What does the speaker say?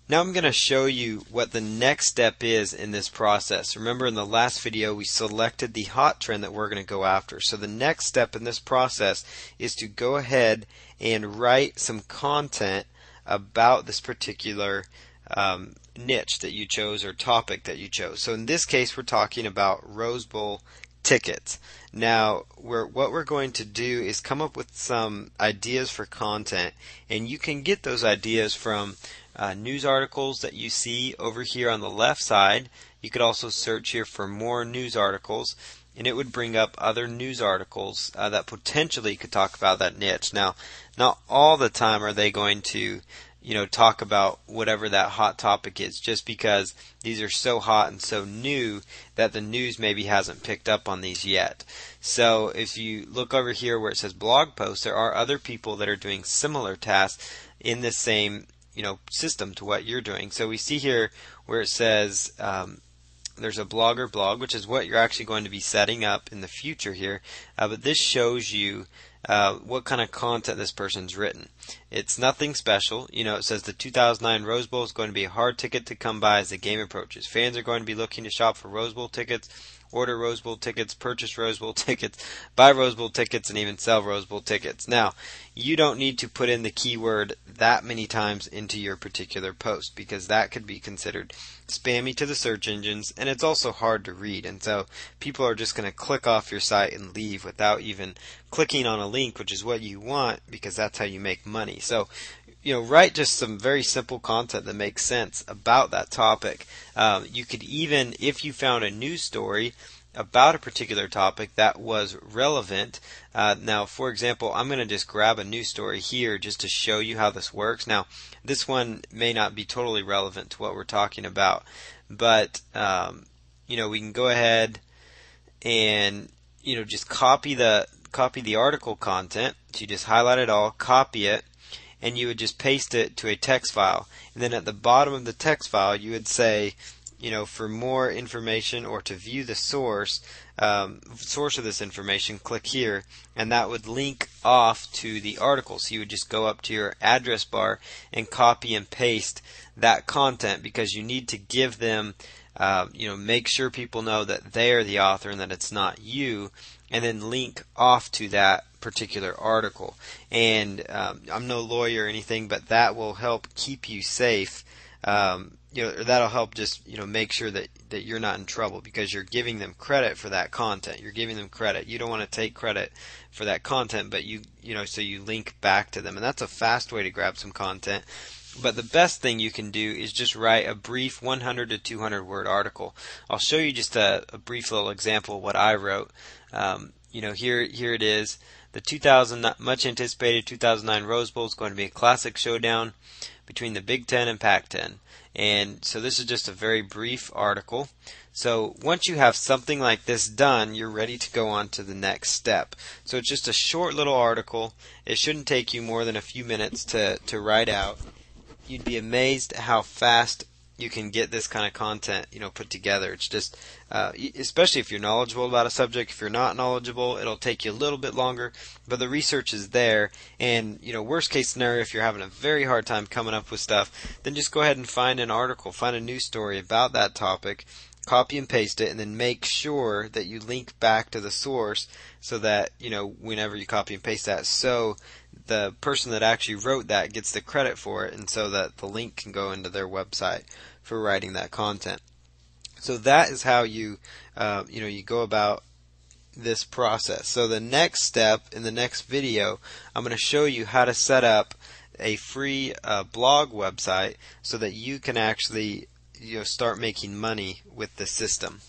Now I'm going to show you what the next step is in this process. Remember, in the last video we selected the hot trend that we're going to go after. So the next step in this process is to go ahead and write some content about this particular niche that you chose or topic that you chose. So in this case we're talking about Rose Bowl tickets. Now what we're going to do is come up with some ideas for content, and you can get those ideas from news articles that you see over here on the left side. You could also search here for more news articles, and it would bring up other news articles that potentially could talk about that niche. Now, not all the time are they going to talk about whatever that hot topic is, just because these are so hot and so new that the news maybe hasn't picked up on these yet. So if you look over here where it says blog posts, there are other people that are doing similar tasks in the same system to what you're doing. So we see here where it says there's a blogger blog, which is what you're actually going to be setting up in the future here. But this shows you what kind of content this person's written. It's nothing special. It says the 2009 Rose Bowl is going to be a hard ticket to come by as the game approaches. Fans are going to be looking to shop for Rose Bowl tickets, order Rose Bowl tickets, purchase Rose Bowl tickets, buy Rose Bowl tickets, and even sell Rose Bowl tickets. Now, you don't need to put in the keyword that many times into your particular post, because that could be considered spammy to the search engines, and it's also hard to read, and so people are just going to click off your site and leave without even clicking on a link, which is what you want, because that's how you make money. So write just some very simple content that makes sense about that topic. You could even, if you found a news story about a particular topic that was relevant. Now, for example, I'm going to just grab a news story here just to show you how this works. Now, this one may not be totally relevant to what we're talking about, but we can go ahead and just copy the article content. So you just highlight it all, copy it, and you would just paste it to a text file. And then at the bottom of the text file, you would say, for more information or to view the source of this information, click here, and that would link off to the article. So you would just go up to your address bar and copy and paste that content, because you need to give them, make sure people know that they are the author and that it's not you, and then link off to that particular article. And I'm no lawyer or anything, but that will help keep you safe. That'll help just make sure that you're not in trouble, because you're giving them credit for that content. You're giving them credit. You don't want to take credit for that content, but so you link back to them, and that's a fast way to grab some content. But the best thing you can do is just write a brief 100 to 200 word article. I'll show you just a brief little example of what I wrote. Here it is. The much anticipated 2009 Rose Bowl is going to be a classic showdown between the Big Ten and Pac-10. And so this is just a very brief article. So once you have something like this done, you're ready to go on to the next step. So it's just a short little article. It shouldn't take you more than a few minutes to write out. You'd be amazed how fast you can get this kind of content put together. It's just especially if you're knowledgeable about a subject. If you're not knowledgeable, it'll take you a little bit longer, but the research is there. And worst case scenario, if you're having a very hard time coming up with stuff, then just go ahead and find an article, find a news story about that topic, copy and paste it, and then make sure that you link back to the source, so that whenever you copy and paste that, so the person that actually wrote that gets the credit for it, and so that the link can go into their website for writing that content. So that is how you go about this process. So the next step in the next video, I'm going to show you how to set up a free blog website so that you can actually start making money with the system.